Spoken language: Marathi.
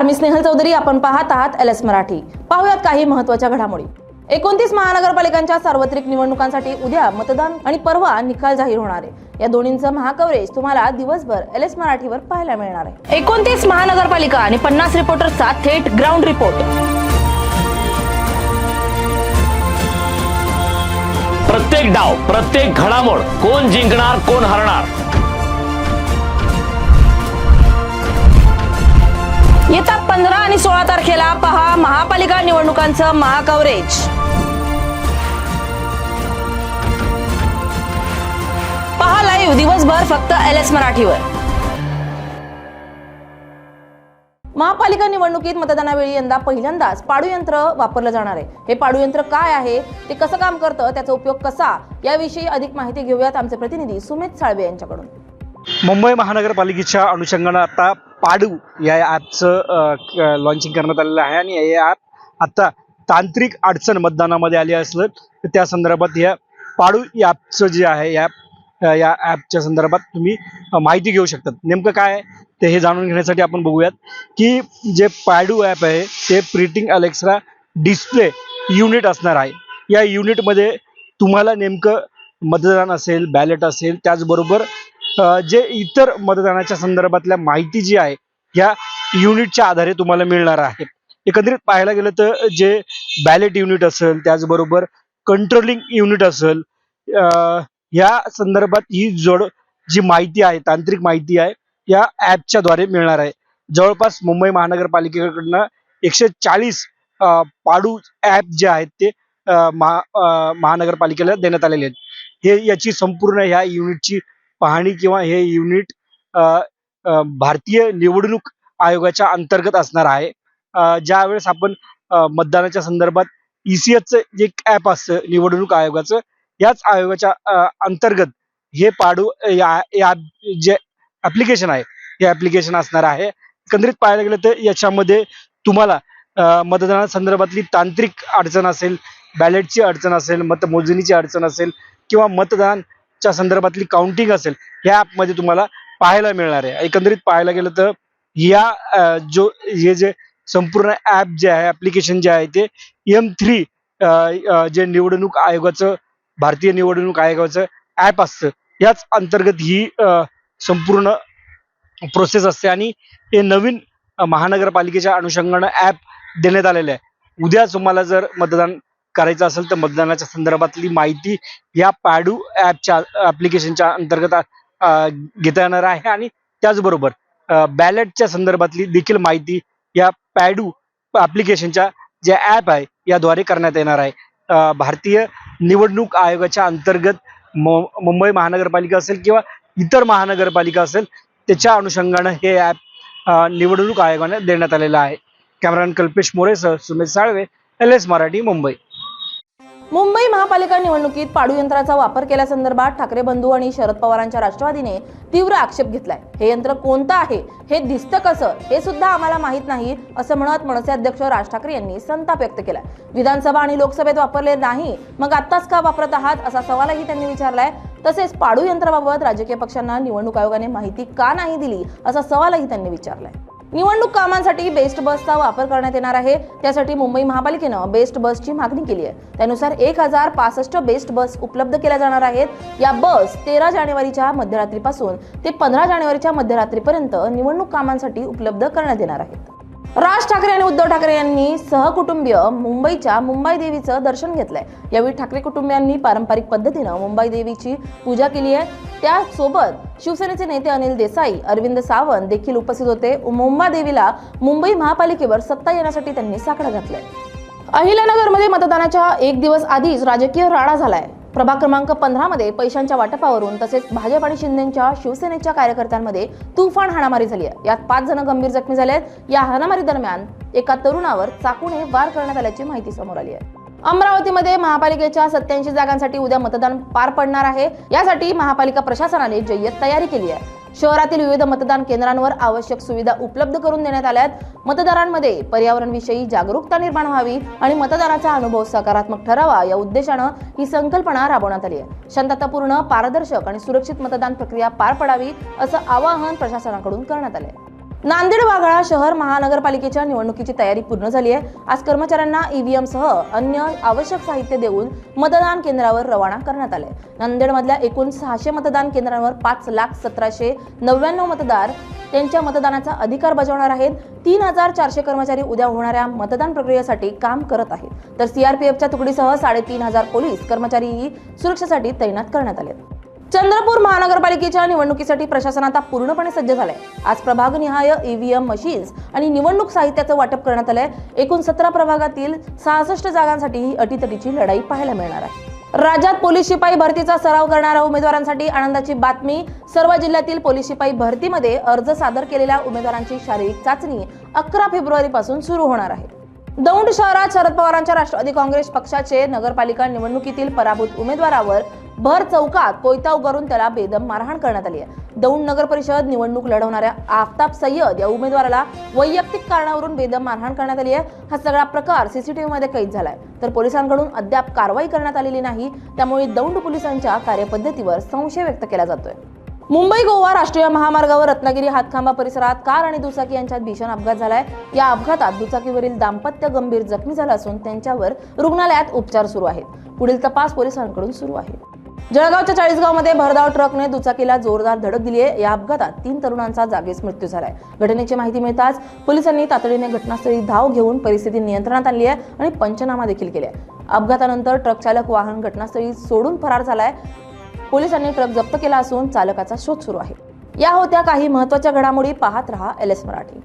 नमस्कार, मी स्नेहल चौधरी. आपण पाहत आहात LS मराठी. पाहूयात काही महत्त्वाच्या घडामोडी. 29 महानगरपालिकांच्या सार्वत्रिक निवडणुकांसाठी उद्या मतदान आणि परवा निकाल जाहीर होणार आहे. या दोन्हींचं महाकव्हरेज तुम्हाला दिवसभर LS मराठीवर पाहायला मिळणार आहे. 29 महानगरपालिका आणि 50 रिपोर्टर्सचा थेट ग्राउंड रिपोर्ट. प्रत्येक डाव, प्रत्येक घडामोड, कोण जिंकणार कोण हरणार, येत्या 15 आणि 16 तारखेला पहा महापालिका निवडणुकांचं महाकव्हरेज. पहा लाईव्ह दिवसभर फक्त LS मराठीवर. महापालिका निवडणुकीत मतदानावेळी यंदा पहिल्यांदाच पाडू यंत्र वापरलं जाणार आहे. हे पाडू यंत्र काय आहे, ते कसं काम करतं, त्याचा उपयोग कसा, याविषयी अधिक माहिती घेऊयात आमचे प्रतिनिधी सुमित साळवे यांच्याकडून. मुंबई महानगरपालिकेच्या अनुषंगानं आता पाडू या ॲपचं लॉन्चिंग करण्यात आलेलं आहे आणि हे ॲप आता तांत्रिक अडचण मतदानामध्ये आली असलं तर त्या संदर्भात या पाडू ॲपचं जे आहे या ॲपच्या संदर्भात तुम्ही माहिती घेऊ शकतात. नेमकं काय आहे ते हे जाणून घेण्यासाठी आपण बघूयात की जे पाडू ॲप आहे ते प्रिंटिंग अलेक्सा डिस्प्ले युनिट असणार आहे. या युनिटमध्ये तुम्हाला नेमकं मतदान असेल, बॅलेट असेल, त्याचबरोबर जे इतर मतदानाच्या संदर्भातल्या माहिती जी आहे या युनिटच्या आधारे तुम्हाला मिळणार आहे. एकंदरीत पाहायला गेलं तर जे बॅलेट युनिट असेल, त्याचबरोबर कंट्रोलिंग युनिट असेल, या संदर्भात ही जी माहिती आहे, तांत्रिक माहिती आहे, या ॲपच्या द्वारे मिळणार आहे. जवळपास मुंबई महानगरपालिकेकडनं 140 पाडू ॲप जे आहेत ते महानगरपालिकेला देण्यात आलेले आहेत. हे याची संपूर्ण ह्या युनिटची पाहणी किंवा हे युनिट भारतीय निवडणूक आयोगाच्या अंतर्गत असणार आहे. ज्या वेळेस आपण मतदानाच्या संदर्भात ECHचं जे ॲप असतं निवडणूक आयोगाचं, याच आयोगाच्या अंतर्गत हे पाडू या जे ॲप्लिकेशन आहे हे ॲप्लिकेशन असणार आहे. एकंदरीत पाहायला गेलं तर याच्यामध्ये तुम्हाला मतदानासंदर्भातली तांत्रिक अडचण असेल, बॅलेटची अडचण असेल, मतमोजणीची अडचण असेल किंवा मतदानच्या संदर्भातली काउंटिंग असेल, या ॲपमध्ये तुम्हाला पाहायला मिळणार आहे. एकंदरीत पाहायला गेलं तर हे जे संपूर्ण ॲप जे आहे, ॲप्लिकेशन जे आहे ते M3 जे निवडणूक आयोगाचं, भारतीय निवडणूक आयोगाचं ॲप असतं, याच अंतर्गत ही संपूर्ण प्रोसेस असते आणि हे नवीन महानगरपालिकेच्या अनुषंगानं ॲप देण्यात आलेलं आहे. उद्या तुम्हाला जर मतदान करायचं असेल तर मतदानाच्या संदर्भातली माहिती या पाडू ॲपच्या ॲप्लिकेशनच्या अंतर्गत घेता येणार आहे आणि त्याचबरोबर बॅलेटच्या संदर्भातली देखील माहिती या पाडू ॲप्लिकेशनच्या जे ॲप आहे याद्वारे करण्यात येणार आहे. भारतीय निवडणूक आयोगाच्या अंतर्गत मुंबई महानगरपालिका असेल किंवा इतर महानगरपालिका असेल, त्याच्या अनुषंगानं हे ॲप निवडणूक आयोगाने देण्यात आलेलं आहे. कॅमेरामॅन कल्पेश मोरेसह सुमित साळवे, LS मराठी, मुंबई. मुंबई महापालिका निवडणुकीत पाडू यंत्राचा वापर केल्यासंदर्भात ठाकरे बंधू आणि शरद पवारांच्या राष्ट्रवादीने तीव्र आक्षेप घेतलाय. हे यंत्र कोणतं आहे, हे दिसतं कसं, हे सुद्धा आम्हाला माहित नाही, असं म्हणत मनसे अध्यक्ष राज ठाकरे यांनी संताप व्यक्त केलाय. विधानसभा आणि लोकसभेत वापरले नाही, मग आत्ताच का वापरत आहात, असा सवालही त्यांनी विचारलाय. तसेच पाडू यंत्राबाबत राजकीय पक्षांना निवडणूक आयोगाने माहिती का नाही दिली, असा सवालही त्यांनी विचारलाय. निवडणूक कामांसाठी बेस्ट बसचा वापर करण्यात येणार आहे. त्यासाठी मुंबई महापालिकेनं बेस्ट बसची मागणी केली आहे. त्यानुसार 1065 बेस्ट बस उपलब्ध केल्या जाणार आहेत. या बस 13 जानेवारीच्या मध्यरात्रीपासून ते 15 जानेवारीच्या मध्यरात्रीपर्यंत निवडणूक कामांसाठी उपलब्ध करण्यात येणार आहेत. राज ठाकरे आणि उद्धव ठाकरे यांनी सहकुटुंबीय मुंबईच्या मुंबई देवीचं दर्शन घेतलंय. यावेळी ठाकरे कुटुंबियांनी पारंपरिक पद्धतीनं मुंबई देवीची पूजा केली आहे. त्यासोबत शिवसेनेचे नेते अनिल देसाई, अरविंद सावंत देखील उपस्थित होते. मुंबई देवीला मुंबई महापालिकेवर सत्ता येण्यासाठी त्यांनी साकडं घातलंय. अहिल्यानगरमध्ये मतदानाच्या एक दिवस आधीच राजकीय राडा झालाय. प्रभाग क्रमांक 15 मध्ये पैशांच्या वाटपावरून तसेच भाजप आणि शिंदेच्या शिवसेनेच्या कार्यकर्त्यांमध्ये तुफान हाणामारी झाली आहे. यात 5 जण गंभीर जखमी झाले आहेत. या हाणामारी दरम्यान एका तरुणावर चाकूने वार करण्यात आल्याची माहिती समोर आली आहे. अमरावतीमध्ये महापालिकेच्या 87 जागांसाठी उद्या मतदान पार पडणार आहे. यासाठी महापालिका प्रशासनाने जय्यत तयारी केली आहे. शहरातील विविध मतदान केंद्रांवर आवश्यक सुविधा उपलब्ध करून देण्यात आल्या आहेत. मतदारांमध्ये पर्यावरणविषयी जागरूकता निर्माण व्हावी आणि मतदानाचा अनुभव सकारात्मक ठरावा या उद्देशानं ही संकल्पना राबवण्यात आली आहे. शांततापूर्ण, पारदर्शक आणि सुरक्षित मतदान प्रक्रिया पार पडावी असं आवाहन प्रशासनाकडून करण्यात आले. नांदेड वाघाळा शहर महानगरपालिकेच्या निवडणुकीची तयारी पूर्ण झाली आहे. आज कर्मचाऱ्यांना ईव्हीएम सह अन्य आवश्यक साहित्य देऊन मतदान केंद्रावर रवाना करण्यात आले. नांदेडमधल्या एकूण 600 मतदान केंद्रांवर 5,17,99 मतदार त्यांच्या मतदानाचा अधिकार बजावणार आहेत. 3,400 कर्मचारी उद्या होणाऱ्या मतदान प्रक्रियेसाठी काम करत आहेत. तर सीआरपीएफच्या तुकडीसह 3,500 पोलीस कर्मचारीही सुरक्षेसाठी तैनात करण्यात आले. चंद्रपूर महानगरपालिकेच्या निवडणुकीसाठी प्रशासन आता पूर्णपणे सज्ज झालंय. आज प्रभागनिहाय ईव्हीएम मशीन्स आणि निवडणूक साहित्याचं वाटप करण्यात आलंय. एकूण 17 प्रभागातील 66 जागांसाठी ही अटीतटीची लढाई पाहायला मिळणार आहे. राज्यात पोलीस शिपाई भरतीचा सराव करणाऱ्या उमेदवारांसाठी आनंदाची बातमी. सर्व जिल्ह्यातील पोलीस शिपाई भरतीमध्ये अर्ज सादर केलेल्या उमेदवारांची शारीरिक चाचणी 11 फेब्रुवारीपासून सुरू होणार आहे. दौंड शहरात शरद पवारांच्या राष्ट्रवादी काँग्रेस पक्षाचे नगरपालिका निवडणुकीतील पराभूत उमेदवारावर भर चौकात कोयता उगारून त्याला बेदम मारहाण करण्यात आली आहे. दौंड नगर परिषद निवडणूक लढवणाऱ्या आफताब सय्यद या उमेदवाराला वैयक्तिक कारणावरून बेदम मारहाण करण्यात आली आहे. हा सगळा प्रकार सीसीटीव्ही मध्ये कैद झालाय. तर पोलिसांकडून अद्याप कारवाई करण्यात आलेली नाही. त्यामुळे दौंड पोलिसांच्या कार्यपद्धतीवर संशय व्यक्त केला जातोय. मुंबई गोवा राष्ट्रीय महामार्गावर रत्नागिरी हातखांबा परिसरात कार आणि दुचाकी यांच्यात भीषण अपघात झालाय. या अपघातात दुचाकीवरील दाम्पत्य गंभीर जखमी झालं असून त्यांच्यावर रुग्णालयात उपचार सुरू आहेत. पुढील तपास पोलिसांकडून सुरू आहे. जळगावच्या 40गाव मध्ये भरधाव ट्रकने दुचाकीला जोरदार धडक दिली आहे. या अपघातात 3 तरुणांचा जागीच मृत्यू झालाय. घटनेची माहिती मिळताच पोलिसांनी तातडीने घटनास्थळी धाव घेऊन परिस्थिती नियंत्रणात आणली आहे आणि पंचनामा देखील केले. अपघातानंतर ट्रक चालक वाहन घटनास्थळी सोडून फरार झालाय. पोलिसांनी ट्रक जप्त केला असून चालकाचा शोध सुरू आहे. या होत्या काही महत्त्वाच्या घडामोडी. पाहत रहा LS मराठी.